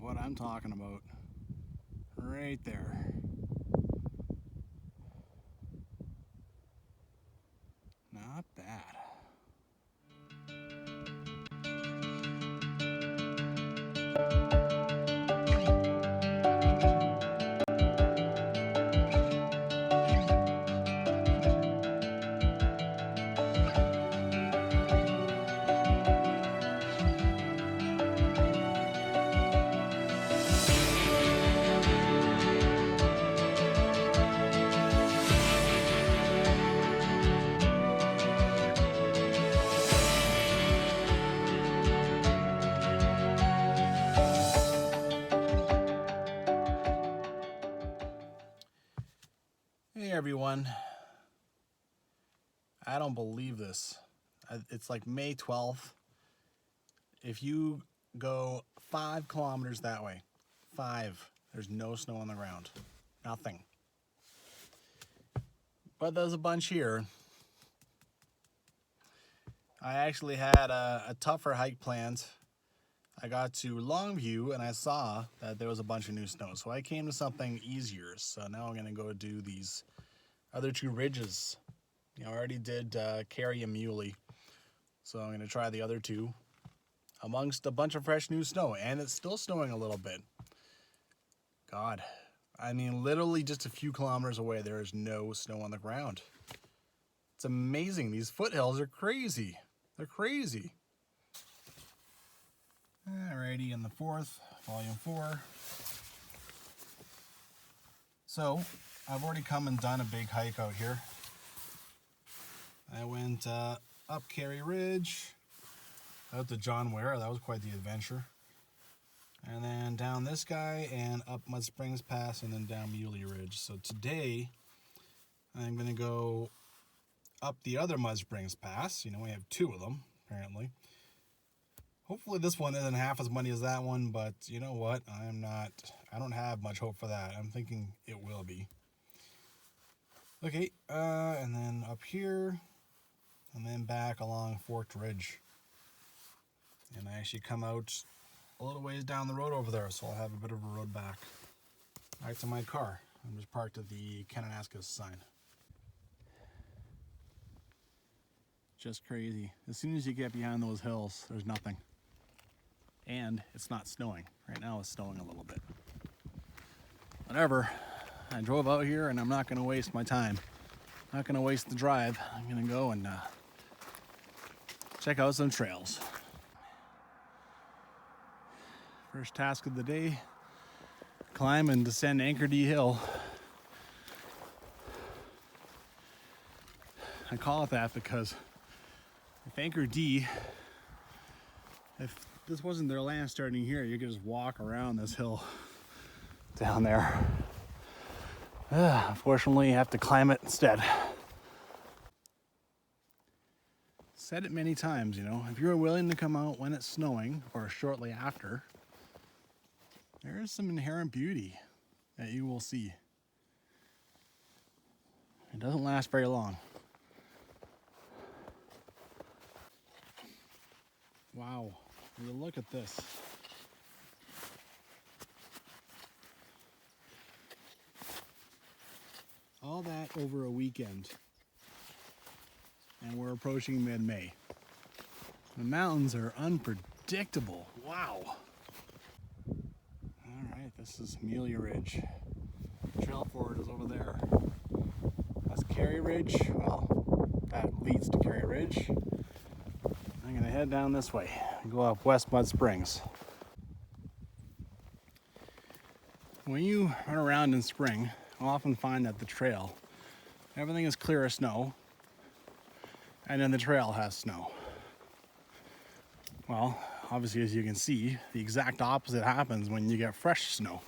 what I'm talking about. Right there. Not bad. Hey everyone, I don't believe this. It's like May 12th. If you go 5 kilometers that way, 5, there's no snow on the ground. Nothing. But there's a bunch here. I actually had a tougher hike planned. I got to Longview and I saw that there was a bunch of new snow. So I came to something easier. So now I'm going to go do these other 2 ridges. I already did Carry and Muley. So I'm going to try the other 2 amongst a bunch of fresh new snow. And it's still snowing a little bit. God, I mean, literally just a few kilometers away, there is no snow on the ground. It's amazing. These foothills are crazy. They're crazy. Alrighty, in the 4th, volume 4. So, I've already come and done a big hike out here. I went up Carey Ridge, out to John Ware. That was quite the adventure. And then down this guy and up Mud Springs Pass and then down Muley Ridge. So today, I'm going to go up the other Mud Springs Pass. We have 2 of them, apparently. Hopefully this one isn't half as muddy as that one, but you know what? I don't have much hope for that. I'm thinking it will be. Okay, and then up here, and then back along Forked Ridge. And I actually come out a little ways down the road over there, so I'll have a bit of a road back to my car. I'm just parked at the Kananaskis sign. Just crazy. As soon as you get behind those hills, there's nothing. And it's not snowing. Right now it's snowing a little bit. Whatever. I drove out here and I'm not going to waste my time. I'm not going to waste the drive. I'm going to go and check out some trails. First task of the day, climb and descend Anchor D Hill. I call it that because if Anchor D, if this wasn't their land starting here, you could just walk around this hill down there. Unfortunately, you have to climb it instead. Said it many times, if you're willing to come out when it's snowing or shortly after, there is some inherent beauty that you will see. It doesn't last very long. Wow, look at this. All that over a weekend. And we're approaching mid-May. The mountains are unpredictable. Wow. Alright, this is Amelia Ridge. Trail forward is over there. That's Carey Ridge. Well, that leads to Carey Ridge. I'm going to head down this way and go up West Mud Springs. When you run around in spring, you'll often find that the trail, everything is clear of snow, and then the trail has snow. Well, obviously, as you can see, the exact opposite happens when you get fresh snow.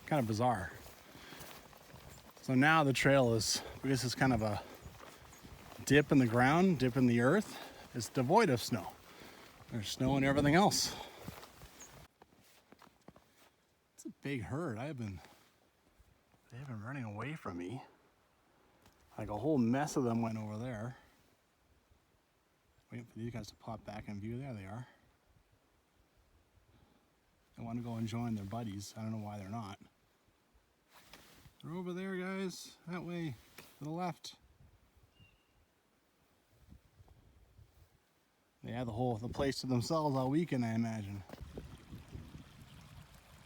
Kind of bizarre. So now the trail is, because it's kind of a dip in the ground, dip in the earth, it's devoid of snow. There's snow and everything else. It's a big herd. They've been running away from me. Like a whole mess of them went over there. Waiting for these guys to pop back in view. There they are. They want to go and join their buddies. I don't know why they're not. They're over there, guys. That way, to the left. They have the place to themselves all weekend, I imagine.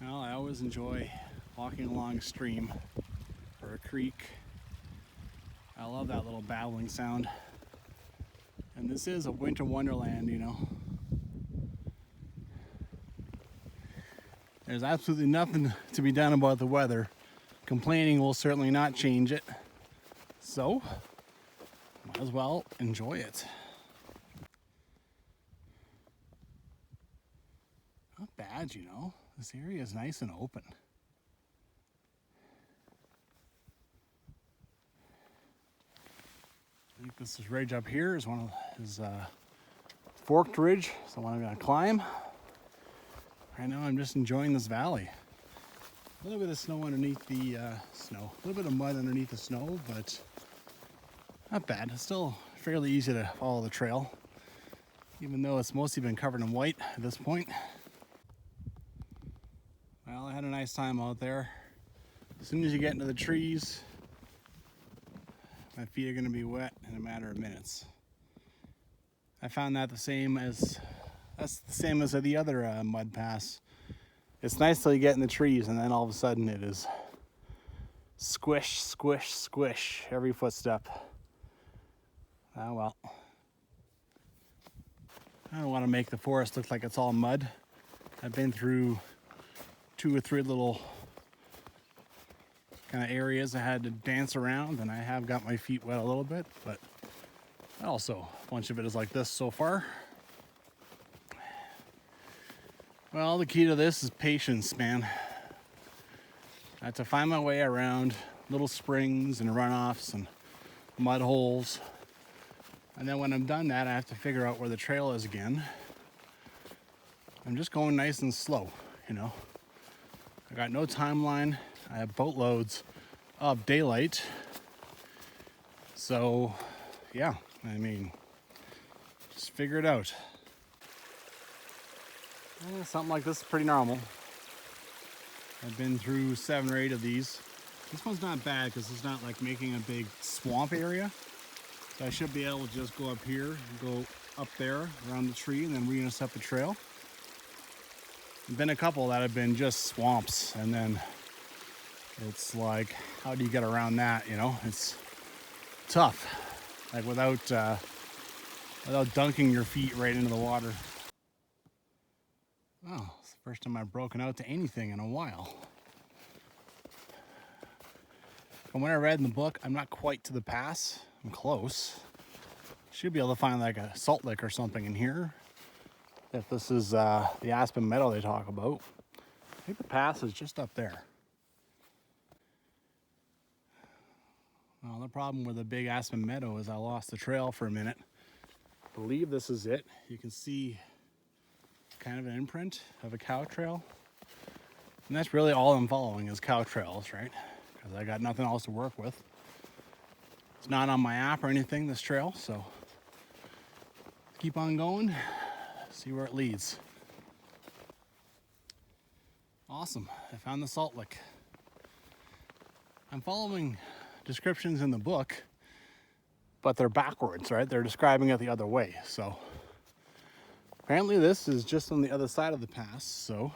Well, I always enjoy walking along a stream or a creek. I love that little babbling sound. And this is a winter wonderland, you know. There's absolutely nothing to be done about the weather. Complaining will certainly not change it. So, might as well enjoy it. Not bad, you know. This area is nice and open. I think this ridge up here is one of his forked ridge. It's the one I'm going to climb. Right now I'm just enjoying this valley. A little bit of snow underneath the snow. A little bit of mud underneath the snow, but not bad. It's still fairly easy to follow the trail, even though it's mostly been covered in white at this point. Well, I had a nice time out there. As soon as you get into the trees, my feet are going to be wet in a matter of minutes. I found that that's the same as the other mud pass. It's nice till you get in the trees, and then all of a sudden it is squish, squish, squish every footstep. Ah, well. I don't want to make the forest look like it's all mud. I've been through 2 or 3 little kind of areas I had to dance around, and I have got my feet wet a little bit, but also a bunch of it is like this so far. Well, the key to this is patience, man. I have to find my way around little springs and runoffs and mud holes. And then when I'm done that, I have to figure out where the trail is again. I'm just going nice and slow, you know. I got no timeline. I have boatloads of daylight. So, yeah, I mean, just figure it out. Something like this is pretty normal. I've been through 7 or 8 of these. This one's not bad because it's not like making a big swamp area. So I should be able to just go up here and go up there around the tree and then re-intercept the trail. There've been a couple that have been just swamps, and then it's like, how do you get around that, you know? It's tough, like without dunking your feet right into the water. Oh, it's the first time I've broken out to anything in a while. From what I read in the book, I'm not quite to the pass. I'm close. Should be able to find like a salt lick or something in here. If this is the Aspen Meadow they talk about. I think the pass is just up there. Well, the problem with the big Aspen Meadow is I lost the trail for a minute. I believe this is it. You can see kind of an imprint of a cow trail. And that's really all I'm following is cow trails, right? Because I got nothing else to work with. It's not on my app or anything, this trail, so keep on going, see where it leads. Awesome, I found the salt lick. I'm following descriptions in the book, but they're backwards, right? They're describing it the other way, so apparently this is just on the other side of the pass, so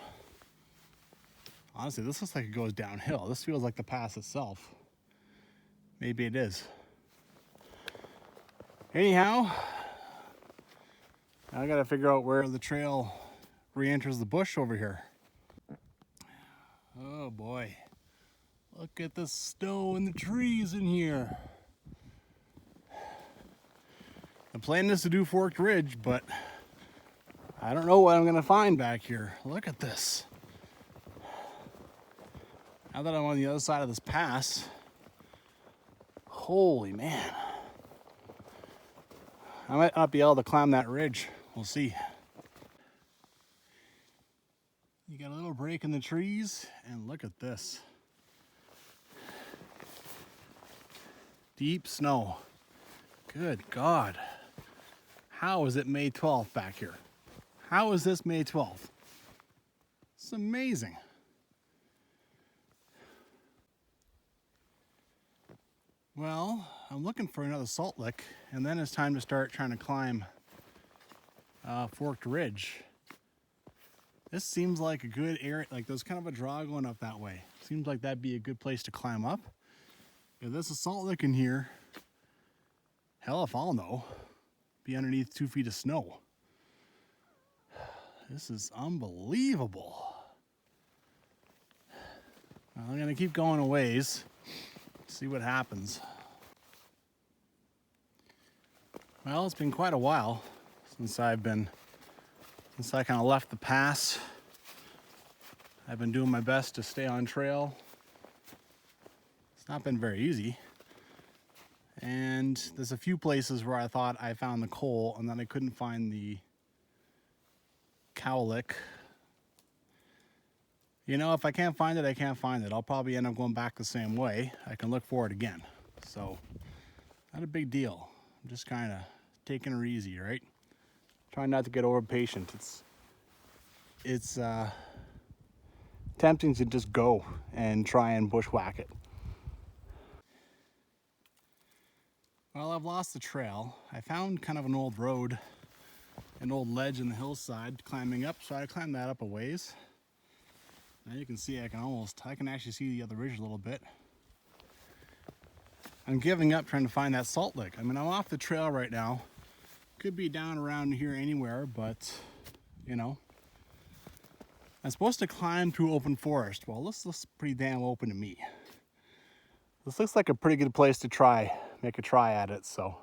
honestly, this looks like it goes downhill. This feels like the pass itself. Maybe it is. Anyhow, I gotta figure out where the trail re-enters the bush over here. Oh boy. Look at the snow and the trees in here. The plan is to do Forked Ridge, but I don't know what I'm gonna find back here. Look at this. Now that I'm on the other side of this pass, holy man. I might not be able to climb that ridge. We'll see. You got a little break in the trees, and look at this. Deep snow. Good God. How is it May 12th back here? How is this May 12th? It's amazing. Well, I'm looking for another salt lick, and then it's time to start trying to climb Forked Ridge. This seems like a good area, like there's kind of a draw going up that way. Seems like that'd be a good place to climb up. If there's a salt lick in here, hell if I'll know. Be underneath 2 feet of snow. This is unbelievable. Well, I'm gonna keep going a ways, see what happens. Well, it's been quite a while since I kind of left the pass. I've been doing my best to stay on trail. It's not been very easy. And there's a few places where I thought I found the coal and then I couldn't find the cowlick. You know, if I can't find it, I can't find it. I'll probably end up going back the same way. I can look for it again. So, not a big deal. I'm just kind of taking her easy, right? Trying not to get over patient. It's tempting to just go and try and bushwhack it. Well, I've lost the trail. I found kind of an old road, an old ledge in the hillside climbing up, so I climbed that up a ways. Now you can see I can actually see the other ridge a little bit. I'm giving up trying to find that salt lick. I mean, I'm off the trail right now. Could be down around here anywhere, but you know. I'm supposed to climb through open forest. Well, this looks pretty damn open to me. This looks like a pretty good place to make a try at it, so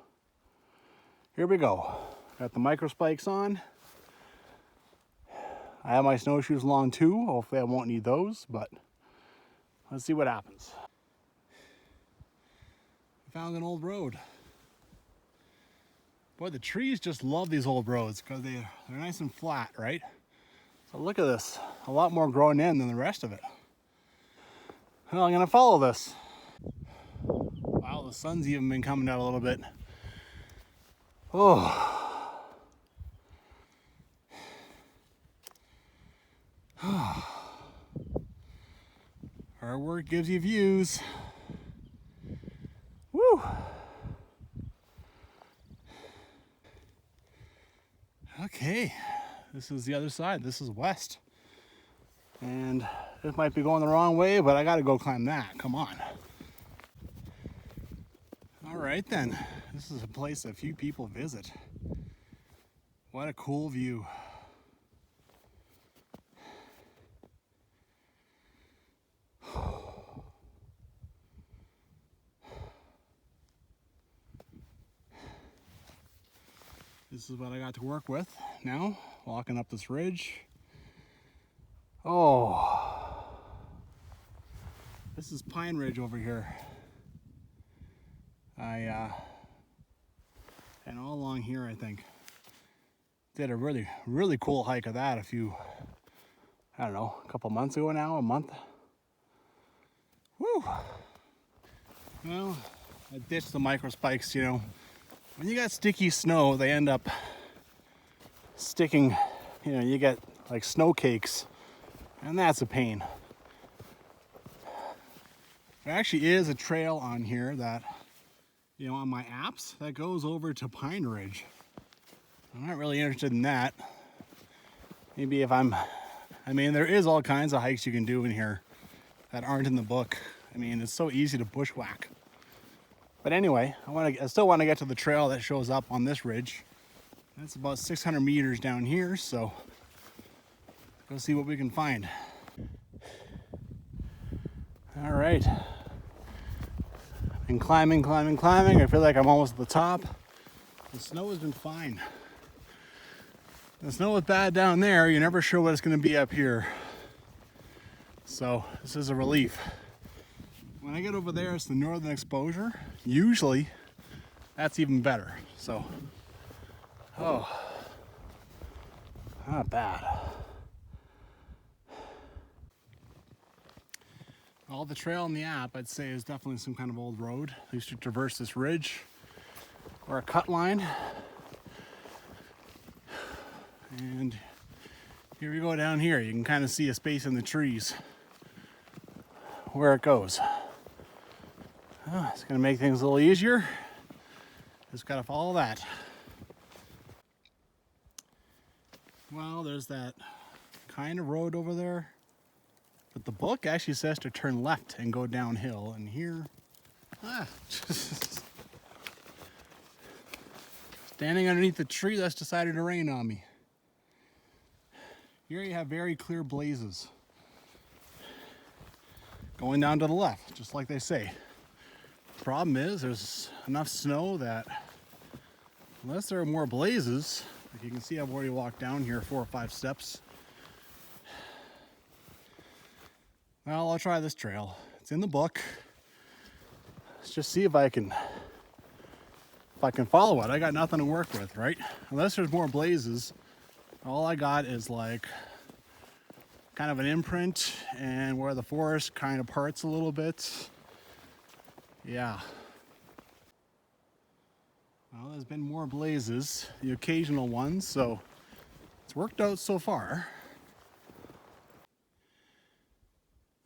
here we go. Got the micro spikes on. I have my snowshoes along too. Hopefully I won't need those, but let's see what happens. I found an old road. Boy, the trees just love these old roads because they're nice and flat, right? So look at this. A lot more growing in than the rest of it. Well, I'm gonna follow this. Wow, the sun's even been coming out a little bit. Oh. Hard work gives you views. Woo! Okay, this is the other side. This is west. And this might be going the wrong way, but I gotta go climb that. Come on. All right then. This is a place that few people visit. What a cool view. This is what I got to work with now, walking up this ridge. Oh, this is Pine Ridge over here. And all along here, I think, did a really, really cool hike of that I don't know, a couple months ago now, a month. Woo! Well, I ditched the micro spikes, you know. When you got sticky snow, they end up sticking, you know, you get like snow cakes, and that's a pain. There actually is a trail on here that, you know, on my apps, that goes over to Pine Ridge. I'm not really interested in that. Maybe if I mean, there is all kinds of hikes you can do in here that aren't in the book. I mean, it's so easy to bushwhack. But anyway, I still want to get to the trail that shows up on this ridge. That's about 600 meters down here, so go see what we can find. All right. Been climbing. I feel like I'm almost at the top. The snow has been fine. The snow was bad down there. You're never sure what it's going to be up here. So this is a relief. When I get over there, it's the northern exposure. Usually, that's even better. So, oh, not bad. All the trail in the app, I'd say, is definitely some kind of old road. I used to traverse this ridge or a cut line. And Here we go down here. You can kind of see a space in the trees where it goes. Oh, it's going to make things a little easier. Just got to follow that. Well, there's that kind of road over there. But the book actually says to turn left and go downhill. And here, standing underneath the tree that's decided to rain on me. Here you have very clear blazes going down to the left, just like they say. Problem is, there's enough snow that unless there are more blazes, like you can see, I've already walked down here 4 or 5 steps. Well, I'll try this trail. It's in the book. Let's just see if I can follow it. I got nothing to work with, right? Unless there's more blazes, all I got is like kind of an imprint and where the forest kind of parts a little bit. Yeah. Well, there's been more blazes, the occasional ones, so it's worked out so far.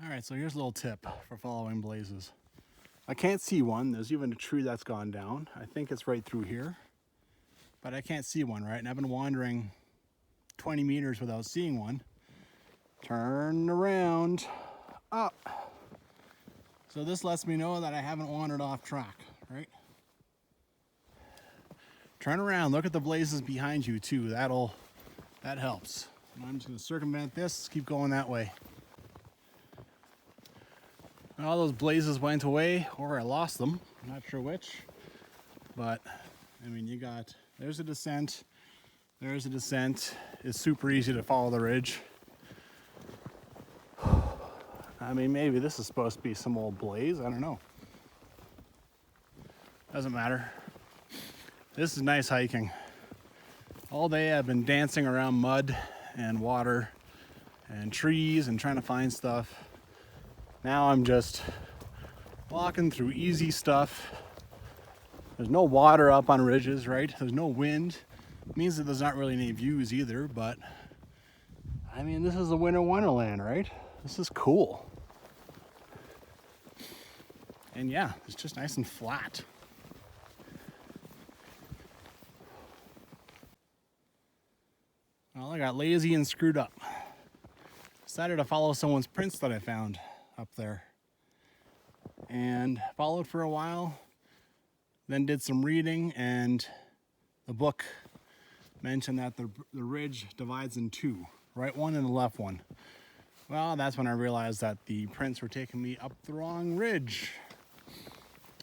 All right, so here's a little tip for following blazes. I can't see one. There's even a tree that's gone down. I think it's right through here, but I can't see one, right? And I've been wandering 20 meters without seeing one. Turn around, up. So this lets me know that I haven't wandered off track, right? Turn around, look at the blazes behind you too. That helps. And I'm just gonna circumvent this, keep going that way. And all those blazes went away, or I lost them. I'm not sure which, but I mean, there's a descent. There's a descent. It's super easy to follow the ridge. I mean, maybe this is supposed to be some old blaze. I don't know. Doesn't matter. This is nice hiking. All day I've been dancing around mud and water and trees and trying to find stuff. Now I'm just walking through easy stuff. There's no water up on ridges, right? There's no wind. It means that there's not really any views either, but I mean, this is a winter wonderland, right? This is cool. And yeah, it's just nice and flat. Well, I got lazy and screwed up. Decided to follow someone's prints that I found up there. And followed for a while, then did some reading, and the book mentioned that the ridge divides in 2, right one and the left one. Well, that's when I realized that the prints were taking me up the wrong ridge.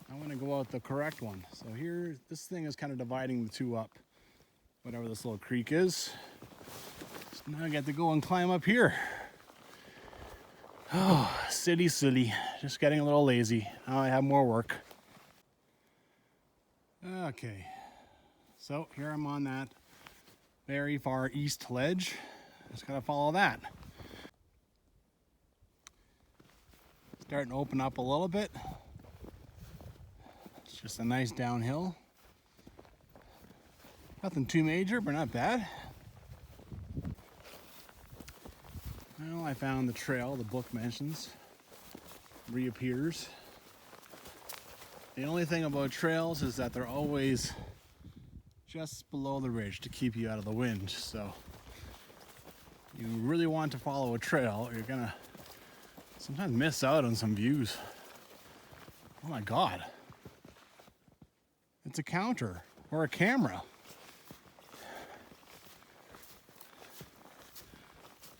I want to go out the correct one. So here, this thing is kind of dividing the 2 up, whatever this little creek is. So now I get to go and climb up here. Oh, silly. Just getting a little lazy. Now I have more work. Okay, so here I'm on that very far east ledge. Just gotta follow that. Starting to open up a little bit. It's just a nice downhill. Nothing too major, but not bad. Well, I found the trail the book mentions. Reappears. The only thing about trails is that they're always just below the ridge to keep you out of the wind. So you really want to follow a trail, you're gonna sometimes miss out on some views. Oh my God. It's a counter or a camera.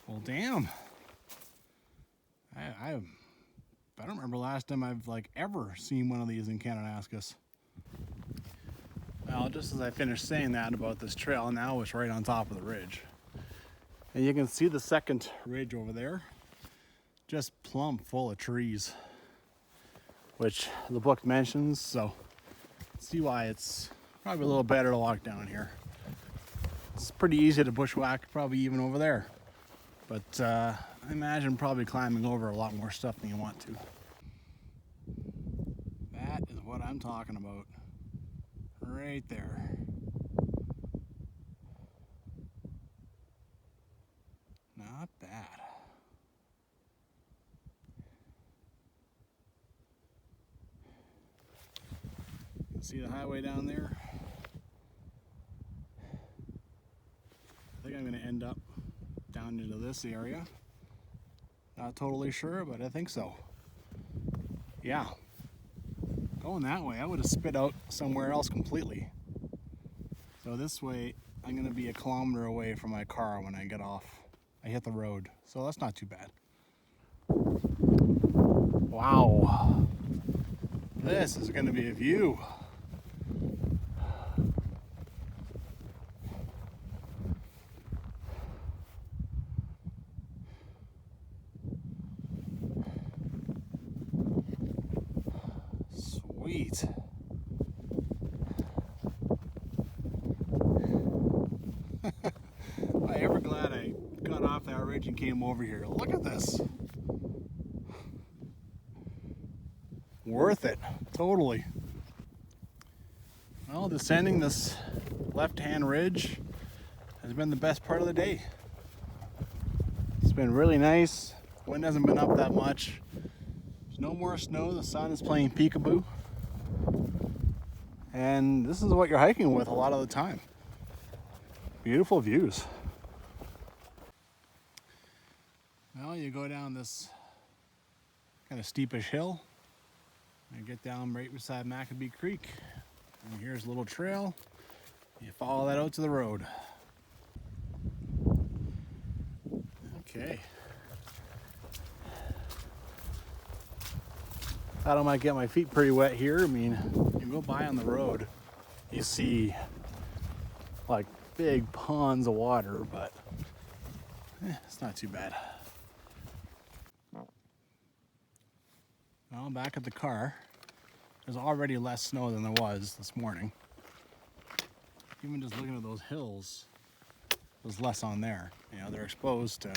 Well, damn. I don't remember last time I've ever seen one of these in Kananaskis. Well, just as I finished saying that about this trail, now it's right on top of the ridge. And you can see the second ridge over there, just plumb full of trees, which the book mentions, so see why it's probably a little better to walk down here. It's pretty easy to bushwhack, probably even over there. But I imagine probably climbing over a lot more stuff than you want to. That is what I'm talking about. Right there. Not bad. See the highway down there? I think I'm going to end up down into this area. Not totally sure, but I think so. Yeah. Going that way, I would have spit out somewhere else completely. So this way, I'm going to be 1 kilometer away from my car when I get off. I hit the road, so that's not too bad. Wow. This is going to be a view. Sweet. I'm ever glad I got off that ridge and came over here. Look at this. Worth it, totally. Well, descending this left-hand ridge has been the best part of the day. It's been really nice. Wind hasn't been up that much. There's no more snow. The sun is playing peekaboo. And this is what you're hiking with a lot of the time. Beautiful views. Well, you go down this kind of steepish hill and get down right beside Maccabee Creek. And here's a little trail. You follow that out to the road. Okay. Thought I might get my feet pretty wet here. I mean, you go by on the road, you see like big ponds of water, but it's not too bad. Well, back at the car, there's already less snow than there was this morning. Even just looking at those hills, there's less on there. You know, they're exposed to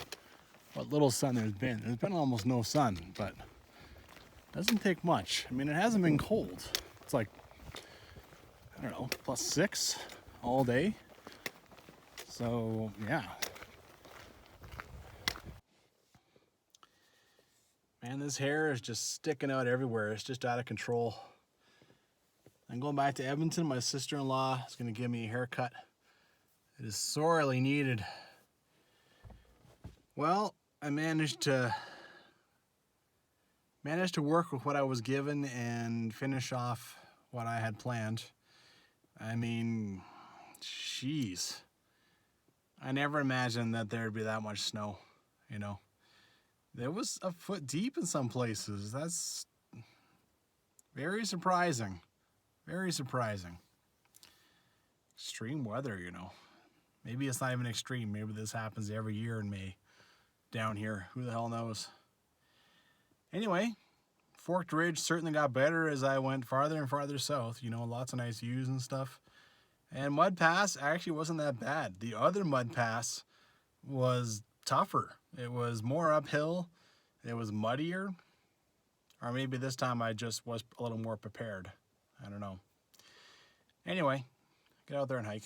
what little sun there's been. There's been almost no sun, but it doesn't take much. I mean, it hasn't been cold. It's like, I don't know, +6 all day. So, yeah. Man, this hair is just sticking out everywhere. It's just out of control. I'm going back to Edmonton. My sister-in-law is going to give me a haircut. It is sorely needed. Well, I managed to work with what I was given and finish off what I had planned. I mean, jeez. I never imagined that there'd be that much snow, you know. There was a foot deep in some places. That's very surprising. Very surprising. Extreme weather, you know. Maybe it's not even extreme. Maybe this happens every year in May down here. Who the hell knows? Anyway, Forked Ridge certainly got better as I went farther and farther south. You know, lots of nice views and stuff. And Mud Pass actually wasn't that bad. The other Mud Pass was tougher. It was more uphill. It was muddier. Or maybe this time I just was a little more prepared. I don't know. Anyway, get out there and hike.